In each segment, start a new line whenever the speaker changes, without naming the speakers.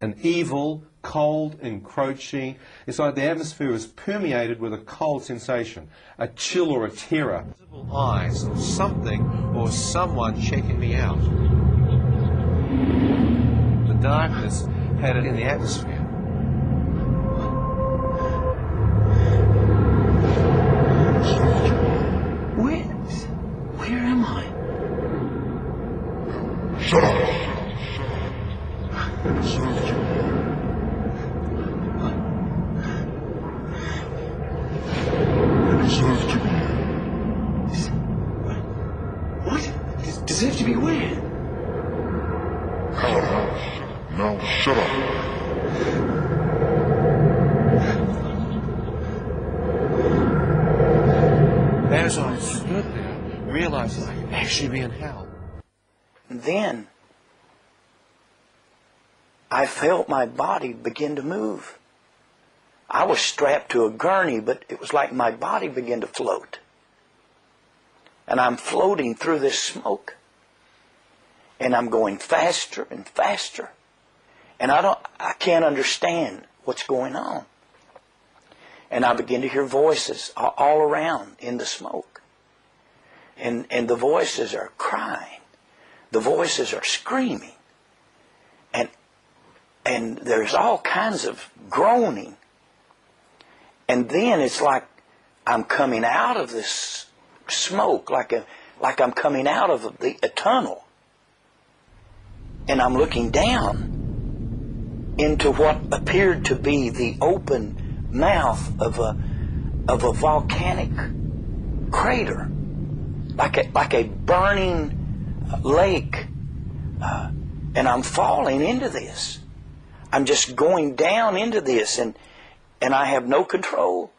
an evil, cold, encroaching. It's like the atmosphere is permeated with a cold sensation, a chill or a terror.
Visible eyes of something or someone checking me out. The darkness had it in the atmosphere.
Where am I?
Shut up!
What? Deserve to be where?
Now shut up.
As I stood there, realized that I could actually be in hell.
Then I felt my body begin to move. I was strapped to a gurney, but it was like my body began to float. And I'm floating through this smoke. And I'm going faster and faster. And I can't understand what's going on. And I begin to hear voices all around in the smoke. And the voices are crying. The voices are screaming. And there's all kinds of groaning. And then it's like I'm coming out of this smoke, like I'm coming out of a tunnel. And I'm looking down into what appeared to be the open mouth of a volcanic crater, like a burning lake. And I'm falling into this. I'm just going down into this, and I have no control.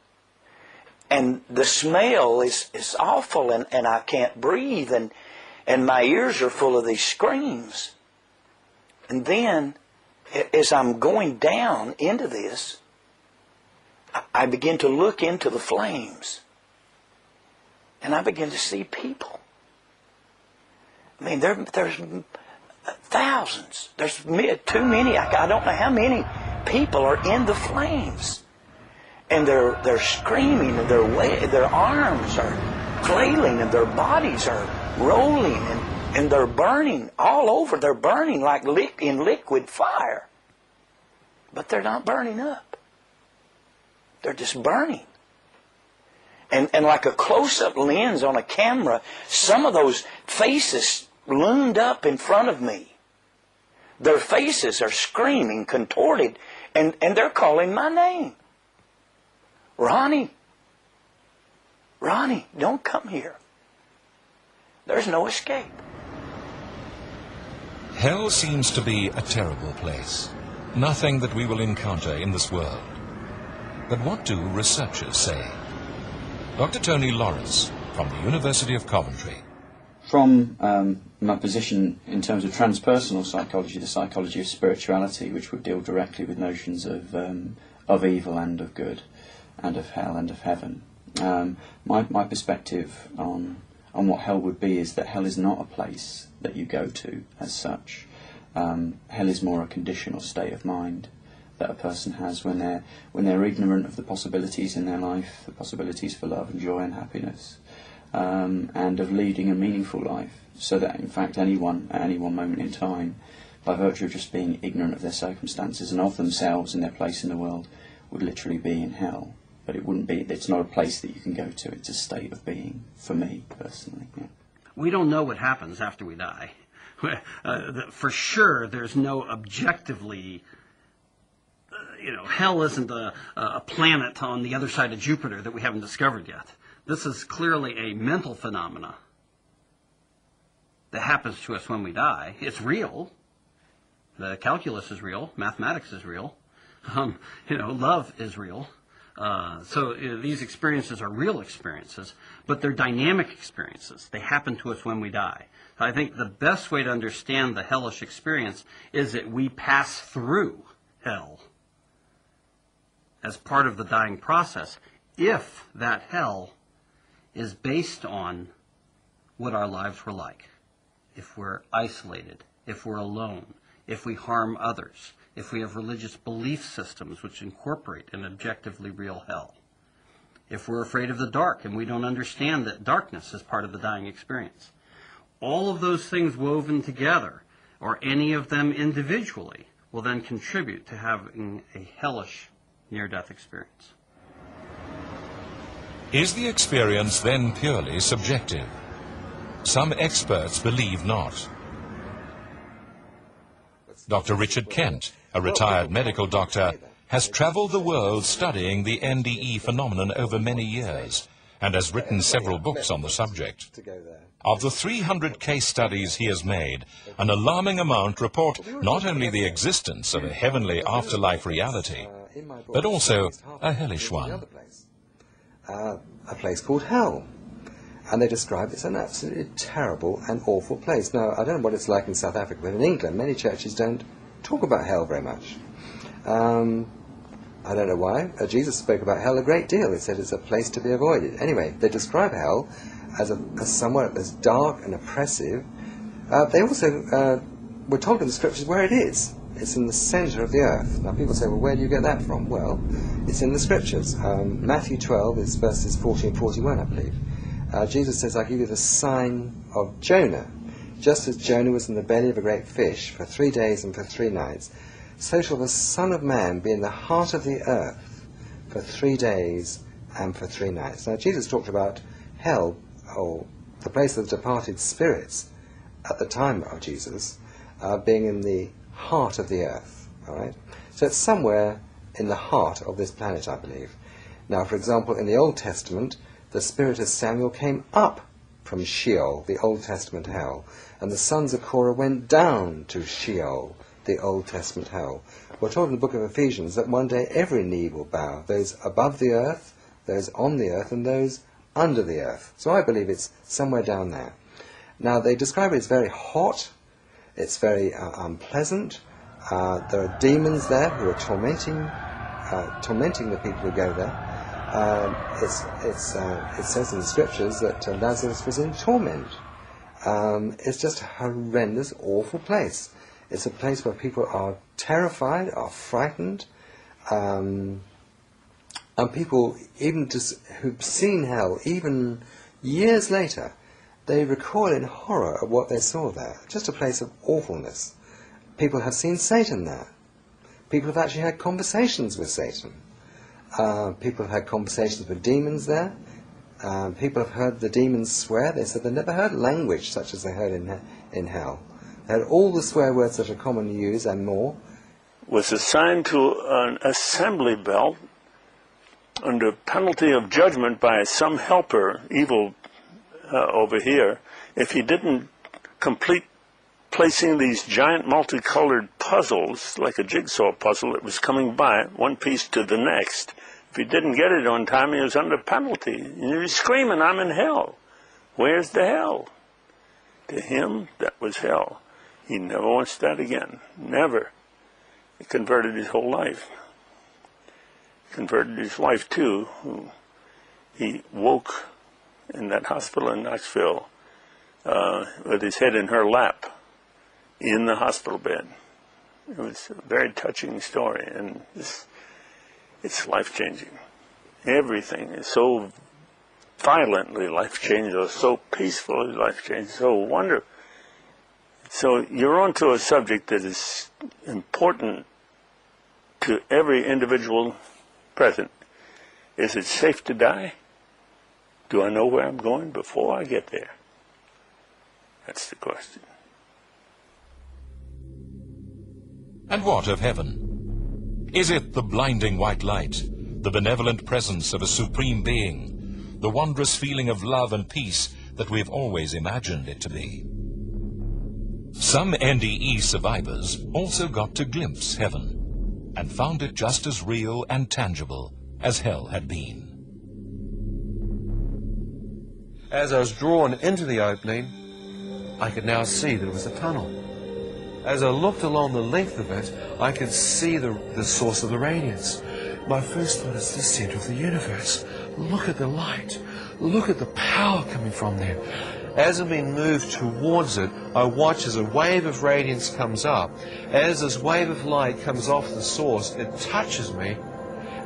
And the smell is awful, and I can't breathe, and my ears are full of these screams. And then, as I'm going down into this, I begin to look into the flames. And I begin to see people. I mean, there's thousands. There's too many. I don't know how many people are in the flames. And they're screaming, and their arms are flailing, and their bodies are rolling, and they're burning all over. They're burning like in liquid fire. But they're not burning up. They're just burning. And like a close-up lens on a camera, some of those faces loomed up in front of me. Their faces are screaming, contorted, and they're calling my name. Ronnie, don't come here. There's no escape.
Hell seems to be a terrible place. Nothing that we will encounter in this world. But what do researchers say? Dr. Tony Lawrence from the University of Coventry.
From my position in terms of transpersonal psychology, the psychology of spirituality, which would deal directly with notions of evil and of good, and of hell and of heaven, my perspective on what hell would be is that hell is not a place that you go to as such. Hell is more a condition or state of mind that a person has when they're ignorant of the possibilities in their life, the possibilities for love and joy and happiness, and of leading a meaningful life, so that in fact anyone at any one moment in time, by virtue of just being ignorant of their circumstances and of themselves and their place in the world, would literally be in hell. But it's not a place that you can go to, it's a state of being, for me personally. Yeah.
We don't know what happens after we die. For sure, there's no objectively, hell isn't a planet on the other side of Jupiter that we haven't discovered yet. This is clearly a mental phenomena that happens to us when we die. It's real. The calculus is real. Mathematics is real. Love is real. So these experiences are real experiences, but they're dynamic experiences. They happen to us when we die. I think the best way to understand the hellish experience is that we pass through hell as part of the dying process, if that hell is based on what our lives were like. If we're isolated, if we're alone, if we harm others, if we have religious belief systems which incorporate an objectively real hell, if we're afraid of the dark and we don't understand that darkness is part of the dying experience. All of those things woven together, or any of them individually, will then contribute to having a hellish near-death experience.
Is the experience then purely subjective? Some experts believe not. Dr. Richard Kent, a retired medical doctor, has traveled the world studying the NDE phenomenon over many years and has written several books on the subject. Of the 300 case studies he has made, an alarming amount report not only the existence of a heavenly afterlife reality, but also a hellish one.
A place called hell. And they describe it as an absolutely terrible and awful place. Now, I don't know what it's like in South Africa, but in England, many churches don't talk about hell very much. I don't know why. Jesus spoke about hell a great deal. He said it's a place to be avoided. Anyway, they describe hell as somewhere that's dark and oppressive. They also were told in the scriptures where it is. It's in the center of the earth. Now, people say, well, where do you get that from? Well, it's in the scriptures. Matthew 12 is verses 40 and 41, I believe. Jesus says, I give you the sign of Jonah. Just as Jonah was in the belly of a great fish for 3 days and for 3 nights, so shall the Son of Man be in the heart of the earth for 3 days and for 3 nights. Now, Jesus talked about hell, or the place of the departed spirits, at the time of Jesus, being in the heart of the earth. All right? So it's somewhere in the heart of this planet, I believe. Now, for example, in the Old Testament, the spirit of Samuel came up from Sheol, the Old Testament hell, and the sons of Korah went down to Sheol, the Old Testament hell. We're told in the book of Ephesians that one day every knee will bow, those above the earth, those on the earth, and those under the earth. So I believe it's somewhere down there. Now, they describe it as very hot, it's very unpleasant. There are demons there who are tormenting the people who go there. It says in the scriptures that Lazarus was in torment. It's just a horrendous, awful place. It's a place where people are terrified, are frightened, and people, even just who've seen hell, even years later, they recoil in horror at what they saw there. Just a place of awfulness. People have seen Satan there. People have actually had conversations with Satan. People have had conversations with demons there. People have heard the demons swear. They said they never heard language such as they heard in hell. They had all the swear words that are commonly used and more.
Was assigned to an assembly belt under penalty of judgment by some helper, evil over here, if he didn't complete placing these giant multicolored puzzles, like a jigsaw puzzle that was coming by, one piece to the next. If he didn't get it on time, he was under penalty. And he was screaming, I'm in hell. Where's the hell? To him, that was hell. He never wants that again. Never. He converted his whole life. Converted his wife, too, who he woke in that hospital in Knoxville with his head in her lap in the hospital bed. It was a very touching story, and it's life-changing. Everything is so violently life-changing, or so peacefully life-changing, so wonderful. So you're onto a subject that is important to every individual present. Is it safe to die? Do I know where I'm going before I get there? That's the question.
And what of heaven? Is it the blinding white light, the benevolent presence of a supreme being, the wondrous feeling of love and peace that we've always imagined it to be? Some NDE survivors also got to glimpse heaven and found it just as real and tangible as hell had been.
As I was drawn into the opening, I could now see that it was a tunnel. As I looked along the length of it, I could see the source of the radiance. My first thought is the center of the universe. Look at the light. Look at the power coming from there. As I'm being moved towards it, I watch as a wave of radiance comes up. As this wave of light comes off the source, it touches me,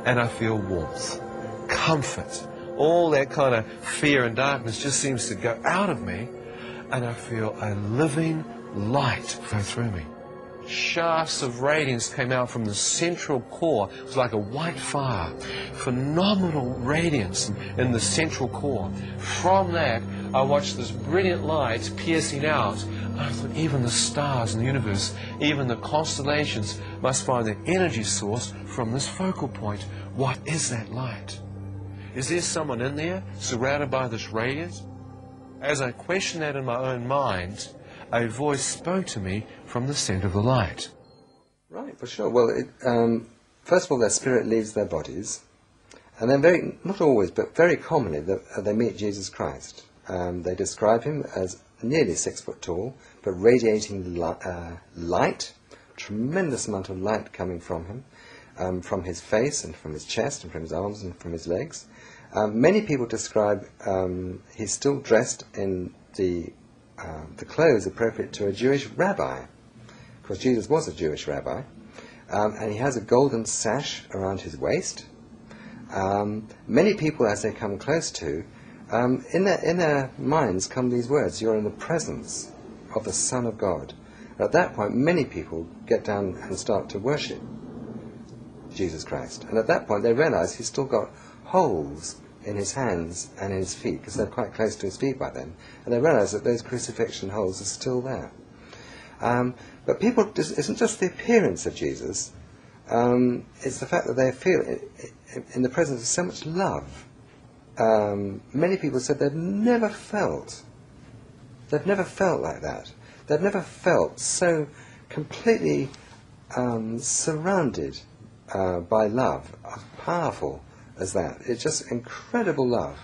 and I feel warmth, comfort. All that kind of fear and darkness just seems to go out of me, and I feel a living light flow through me. Shafts of radiance came out from the central core. It was like a white fire. Phenomenal radiance in the central core. From that, I watched this brilliant light piercing out. I thought even the stars in the universe, even the constellations, must find their energy source from this focal point. What is that light? Is there someone in there surrounded by this radiance? As I questioned that in my own mind, a voice spoke to me from the centre of the light.
Right, for sure. Well, first of all, their spirit leaves their bodies, and then not always, but very commonly, they meet Jesus Christ. They describe him as nearly 6 foot tall, but radiating light, tremendous amount of light coming from him, from his face and from his chest and from his arms and from his legs. Many people describe he's still dressed in the clothes appropriate to a Jewish rabbi, because Jesus was a Jewish rabbi, and he has a golden sash around his waist. Many people, as they come close to, in their minds come these words: "You're in the presence of the Son of God." At that point, many people get down and start to worship Jesus Christ, and at that point they realize he's still got holes in his hands and in his feet, because they're quite close to his feet by then, and they realize that those crucifixion holes are still there. But people, it isn't just the appearance of Jesus, it's the fact that they feel in the presence of so much love. Many people said they've never felt like that. They've never felt so completely surrounded by love, powerful as that. It's just incredible love.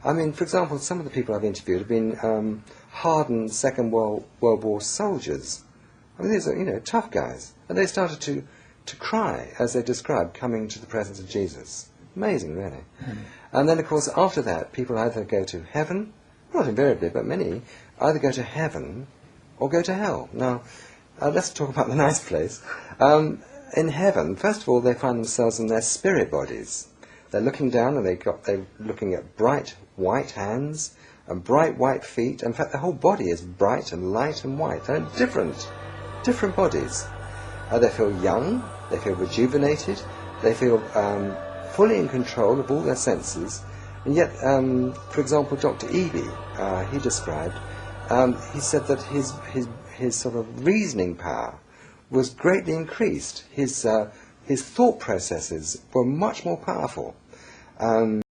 I mean, for example, some of the people I've interviewed have been hardened Second World War soldiers. I mean, these are, tough guys. And they started to cry as they described coming to the presence of Jesus. Amazing, really. And then, of course, after that, people either go to heaven, not invariably, but many, either go to heaven or go to hell. Now, let's talk about the nice place. In heaven, first of all, they find themselves in their spirit bodies. They're looking down, and they're looking at bright white hands and bright white feet. In fact, the whole body is bright and light and white. They're different bodies. They feel young, they feel rejuvenated, they feel fully in control of all their senses. And yet, for example, Dr. Eby, he described, he said that his sort of reasoning power was greatly increased. His thought processes were much more powerful.